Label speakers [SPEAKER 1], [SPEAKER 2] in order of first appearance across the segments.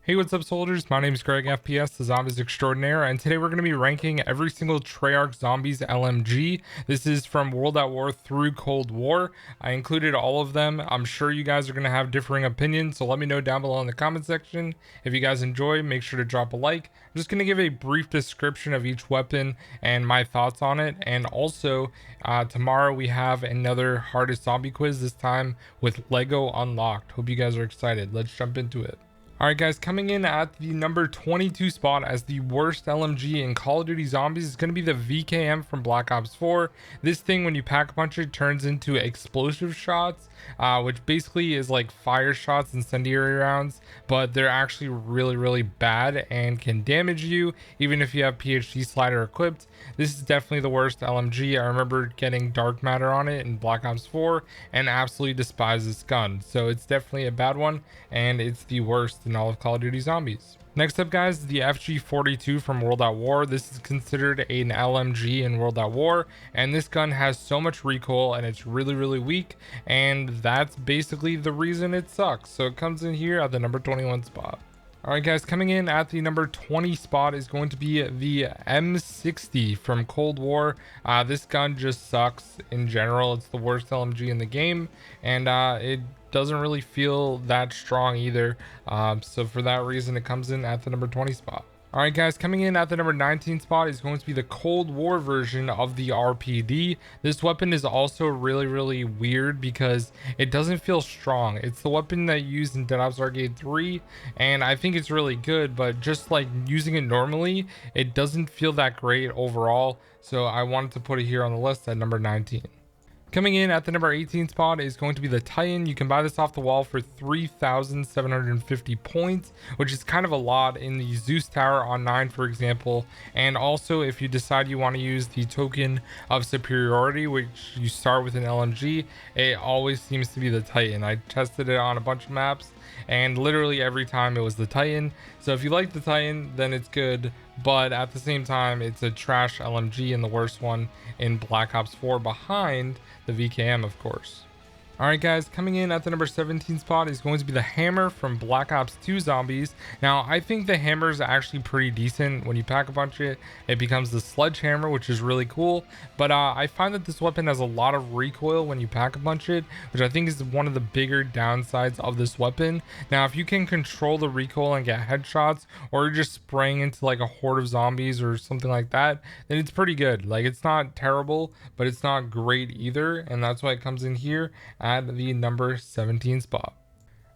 [SPEAKER 1] Hey, what's up, soldiers? My name is Greg FPS, the Zombies Extraordinaire, and today we're going to be ranking every single Treyarch Zombies LMG. This is from World at War through Cold War. I included all of them. I'm sure you guys are going to have differing opinions, so let me know down below in the comment section. If you guys enjoy, make sure to drop a like. I'm just going to give a brief description of each weapon and my thoughts on it. And also, tomorrow we have another hardest zombie quiz, this time with Lego Unlocked. Hope you guys are excited. Let's jump into it. Alright guys, coming in at the number 22 spot as the worst LMG in Call of Duty Zombies is going to be the VKM from Black Ops 4. This thing, when you pack a punch it, turns into explosive shots, which basically is like fire shots, incendiary rounds, but they're actually really bad and can damage you even if you have PhD slider equipped. This is definitely the worst LMG. I remember getting dark matter on it in Black Ops 4 and absolutely despise this gun. So it's definitely a bad one, and it's the worst in all of Call of Duty Zombies. Next up guys, the FG42 from World at War. This is considered an LMG in World at War, and this gun has so much recoil and it's really weak, and that's basically the reason it sucks. So it comes in here at the number 21 spot. Alright guys, coming in at the number 20 spot is going to be the M60 from Cold War. This gun just sucks in general. It's the worst LMG in the game, and it doesn't really feel that strong either. So for that reason, it comes in at the number 20 spot. All right guys, coming in at the number 19 spot is going to be the Cold War version of the RPD. This weapon is also really weird because it doesn't feel strong. It's the weapon that you used in Dead Ops Arcade 3, and I think it's really good, but just like using it normally, it doesn't feel that great overall. So I wanted to put it here on the list at number 19. Coming in at the number 18 spot is going to be the Titan. You can buy this off the wall for 3,750 points, which is kind of a lot in the Zeus Tower on 9, for example. And also, if you decide you want to use the token of superiority, which you start with an LMG, it always seems to be the Titan. I tested it on a bunch of maps, and literally every time it was the Titan. So if you like the Titan, then it's good, but at the same time, it's a trash LMG and the worst one in Black Ops 4, behind the VKM, of course. All right guys, coming in at the number 17 spot is going to be the Hammer from Black Ops 2 Zombies. Now I think the Hammer is actually pretty decent. When you pack a punch it, it becomes the Sledgehammer, which is really cool, but I find that this weapon has a lot of recoil when you pack a punch it, which I think is one of the bigger downsides of this weapon. Now if you can control the recoil and get headshots, or you're just spraying into like a horde of zombies or something like that, then it's pretty good. Like, it's not terrible, but it's not great either, and that's why it comes in here at the number 17 spot.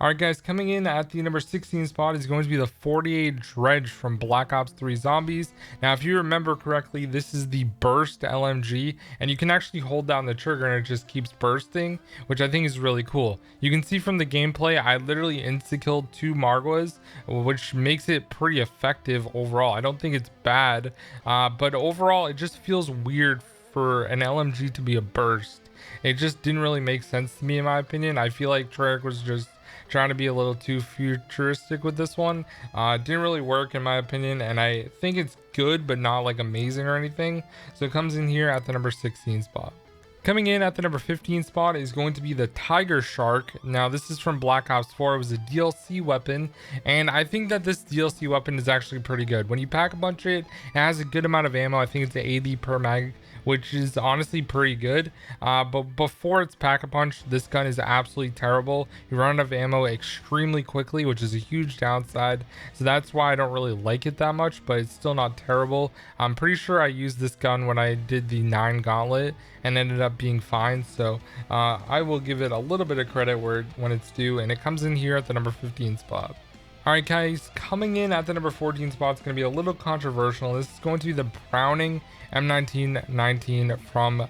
[SPEAKER 1] All right guys, coming in at the number 16 spot is going to be the 48 Dredge from Black Ops 3 Zombies. Now if you remember correctly, this is the burst LMG, and you can actually hold down the trigger and it just keeps bursting, which I think is really cool. You can see from the gameplay, I literally insta-killed 2 Marguas, which makes it pretty effective overall. I don't think it's bad, but overall it just feels weird for an LMG to be a burst. It just didn't really make sense to me, in my opinion. I feel like Treyarch was just trying to be a little too futuristic with this one. It didn't really work, in my opinion, and I think it's good but not like amazing or anything. So it comes in here at the number 16 spot. Coming in at the number 15 spot is going to be the Tiger Shark. Now this is from Black Ops 4. It was a DLC weapon, and I think that this DLC weapon is actually pretty good. When you pack a bunch it has a good amount of ammo. I think it's an 80 per mag, which is honestly pretty good, but before its pack-a-punch, this gun is absolutely terrible. You run out of ammo extremely quickly, which is a huge downside, so that's why I don't really like it that much, but it's still not terrible. I'm pretty sure I used this gun when I did the 9 gauntlet and ended up being fine, so I will give it a little bit of credit when it's due, and it comes in here at the number 15 spot. All right guys, coming in at the number 14 spot is going to be a little controversial. This is going to be the Browning M1919 from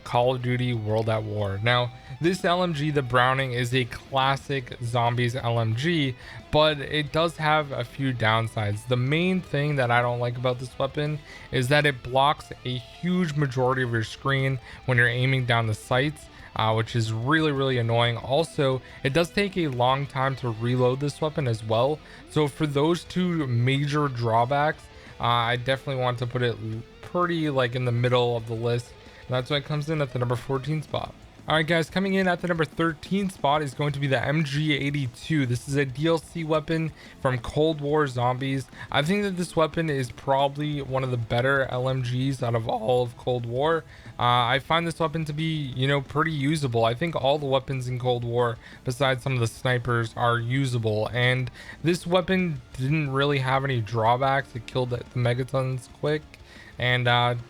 [SPEAKER 1] Call of Duty World at War. Now this LMG, the Browning, is a classic Zombies LMG, but it does have a few downsides. The main thing that I don't like about this weapon is that it blocks a huge majority of your screen when you're aiming down the sights, which is really annoying. Also, it does take a long time to reload this weapon as well. So for those two major drawbacks, I definitely want to put it pretty like in the middle of the list. And that's why it comes in at the number 14 spot. All right, guys, coming in at the number 13 spot is going to be the MG82. This is a DLC weapon from Cold War Zombies. I think that this weapon is probably one of the better LMGs out of all of Cold War. I find this weapon to be, pretty usable. I think all the weapons in Cold War, besides some of the snipers, are usable. And this weapon didn't really have any drawbacks. It killed the megatons quick and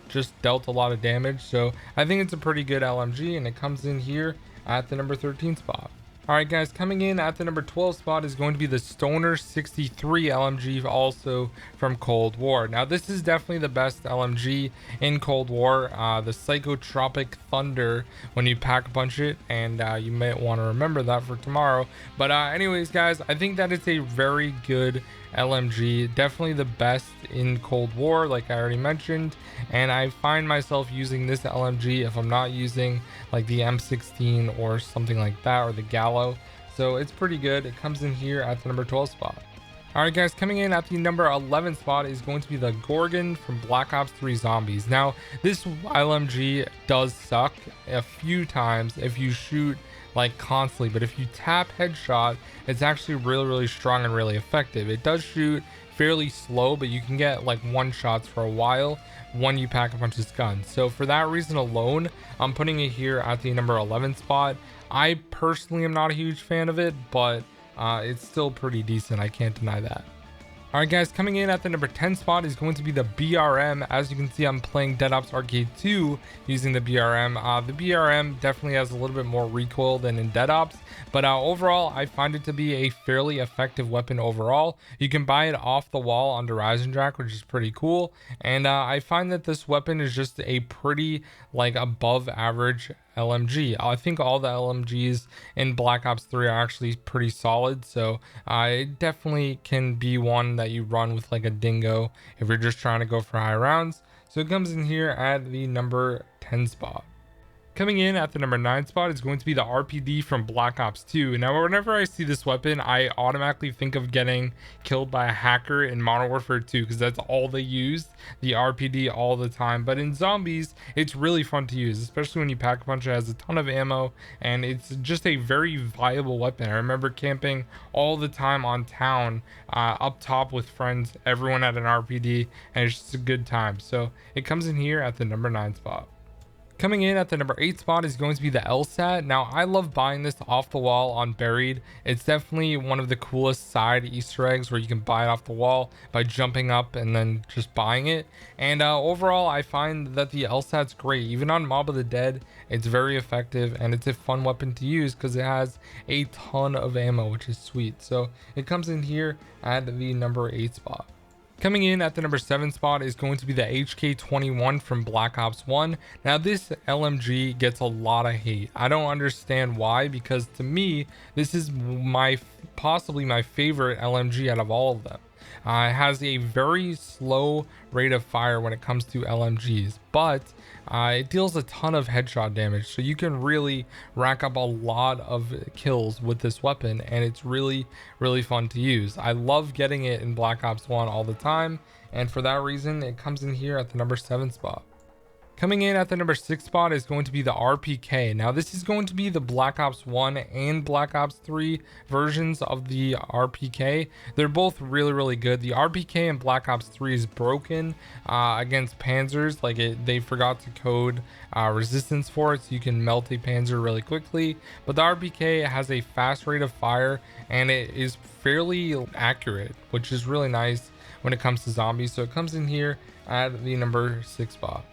[SPEAKER 1] just dealt a lot of damage. So I think it's a pretty good LMG, and it comes in here at the number 13 spot. All right, guys, coming in at the number 12 spot is going to be the Stoner 63 LMG, also from Cold War. Now, this is definitely the best LMG in Cold War, the Psychotropic Thunder, when you pack punch it, and you might want to remember that for tomorrow. But anyways, guys, I think that it's a very good LMG, definitely the best in Cold War, like I already mentioned. And I find myself using this LMG if I'm not using like the M16 or something like that, or the Gallo. So it's pretty good. It comes in here at the number 12 spot. All right, guys, coming in at the number 11 spot is going to be the Gorgon from Black Ops 3 Zombies. Now, this LMG does suck a few times if you shoot like constantly, but if you tap headshot, it's actually really strong and really effective. It does shoot fairly slow, but you can get like one shots for a while when you pack a bunch of guns. So for that reason alone, I'm putting it here at the number 11 spot. I personally am not a huge fan of it, but it's still pretty decent. I can't deny that. All right, guys, coming in at the number 10 spot is going to be the BRM. As you can see, I'm playing Dead Ops Arcade 2 using the BRM. The BRM definitely has a little bit more recoil than in Dead Ops, but overall, I find it to be a fairly effective weapon overall. You can buy it off the wall on Horizon Jack, which is pretty cool. And I find that this weapon is just a pretty like above average LMG. I think all the LMGs in Black Ops 3 are actually pretty solid, so it definitely can be one that you run with like a dingo if you're just trying to go for high rounds. So it comes in here at the number 10 spot. Coming in at the number 9 spot is going to be the RPD from Black Ops 2. Now, whenever I see this weapon, I automatically think of getting killed by a hacker in Modern Warfare 2, because that's all they use, the RPD, all the time. But in Zombies, it's really fun to use, especially when you pack a punch. It has a ton of ammo, and it's just a very viable weapon. I remember camping all the time on town, up top with friends, everyone had an RPD, and it's just a good time. So it comes in here at the number 9 spot. Coming in at the number 8 spot is going to be the LSAT. Now, I love buying this off the wall on Buried. It's definitely one of the coolest side Easter eggs where you can buy it off the wall by jumping up and then just buying it. And overall, I find that the LSAT's great. Even on Mob of the Dead, it's very effective, and it's a fun weapon to use because it has a ton of ammo, which is sweet. So it comes in here at the number 8 spot. Coming in at the number 7 spot is going to be the HK21 from Black Ops 1. Now, this LMG gets a lot of hate. I don't understand why, because to me, this is possibly my favorite LMG out of all of them. It has a very slow rate of fire when it comes to LMGs, but it deals a ton of headshot damage, so you can really rack up a lot of kills with this weapon, and it's really fun to use. I love getting it in Black Ops 1 all the time, and for that reason, it comes in here at the number 7 spot. Coming in at the number 6 spot is going to be the RPK. Now, this is going to be the Black Ops 1 and Black Ops 3 versions of the RPK. They're both really good. The RPK in Black Ops 3 is broken against Panzers. Like, they forgot to code resistance for it, so you can melt a Panzer really quickly. But the RPK has a fast rate of fire, and it is fairly accurate, which is really nice when it comes to zombies. So it comes in here at the number 6 spot.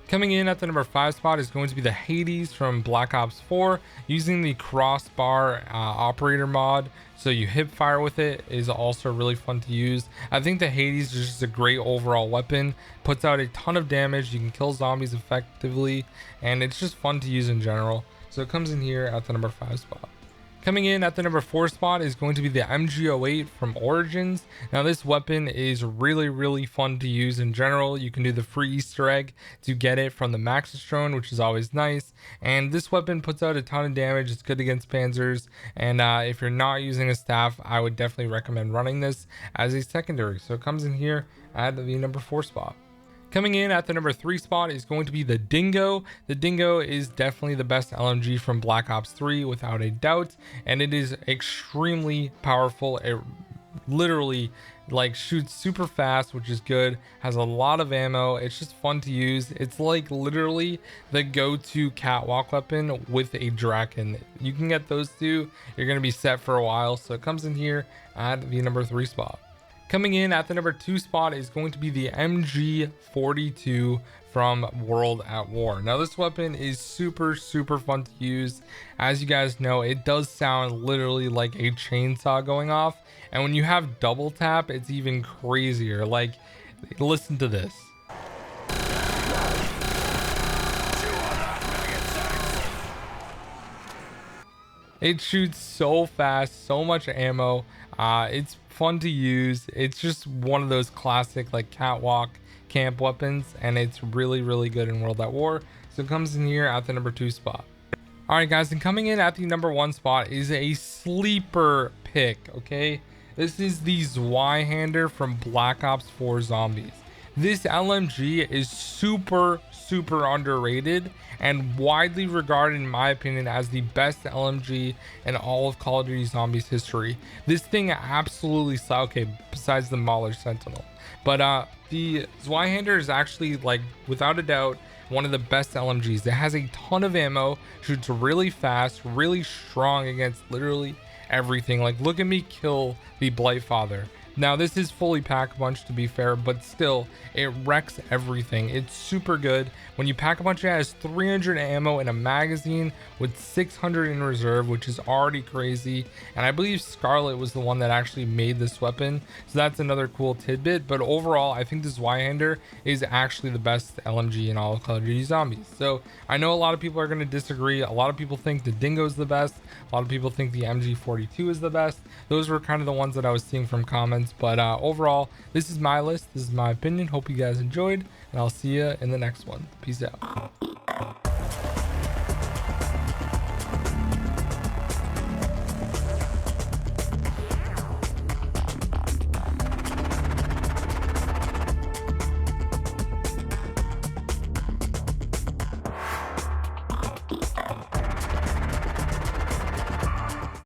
[SPEAKER 1] Coming in at the number 5 spot is going to be the Hades from Black Ops 4, using the crossbar operator mod. So you hip fire with it is also really fun to use. I think the Hades is just a great overall weapon, puts out a ton of damage, you can kill zombies effectively, and it's just fun to use in general. So it comes in here at the number 5 spot. Coming in at the number 4 spot is going to be the MG08 from Origins. Now, this weapon is really fun to use in general. You can do the free Easter egg to get it from the Maxis drone, which is always nice. And this weapon puts out a ton of damage. It's good against Panzers. And if you're not using a staff, I would definitely recommend running this as a secondary. So it comes in here at the number 4 spot. Coming in at the number 3 spot is going to be the Dingo. The Dingo is definitely the best LMG from Black Ops 3 without a doubt, and it is extremely powerful. It literally like shoots super fast, which is good, has a lot of ammo. It's just fun to use. It's like literally the go-to catwalk weapon with a Draken. You can get those two, you're going to be set for a while. So it comes in here at the number 3 spot. Coming in at the number 2 spot is going to be the MG42 from World at War. Now this weapon is super fun to use. As you guys know, it does sound literally like a chainsaw going off, and when you have double tap, it's even crazier. Like, listen to this. It shoots so fast, so much ammo. It's fun to use. It's just one of those classic like catwalk camp weapons, and it's really good in World at War. So it comes in here at the number 2 spot. All right guys, and coming in at the number 1 spot is a sleeper pick. Okay, this is the Zweihander from Black Ops 4 Zombies. This LMG is super underrated and widely regarded, in my opinion, as the best LMG in all of Call of Duty Zombies history. This thing absolutely okay, besides the Mauler Sentinel, but the Zweihander is actually, like, without a doubt, one of the best LMGs. It has a ton of ammo, shoots really fast, really strong against literally everything. Like, look at me kill the Blightfather. Now this is fully pack a punch, to be fair, but still it wrecks everything. It's super good. When you pack a punch, it has 300 ammo in a magazine with 600 in reserve, which is already crazy. And I believe Scarlet was the one that actually made this weapon, so that's another cool tidbit. But overall, I think this Zweihander is actually the best LMG in all of Call of Duty Zombies. So I know a lot of people are going to disagree. A lot of people think the Dingo is the best. A lot of people think the MG42 is the best. Those were kind of the ones that I was seeing from comments. But overall, this is my list. This is my opinion. Hope you guys enjoyed, and I'll see you in the next one. Peace out.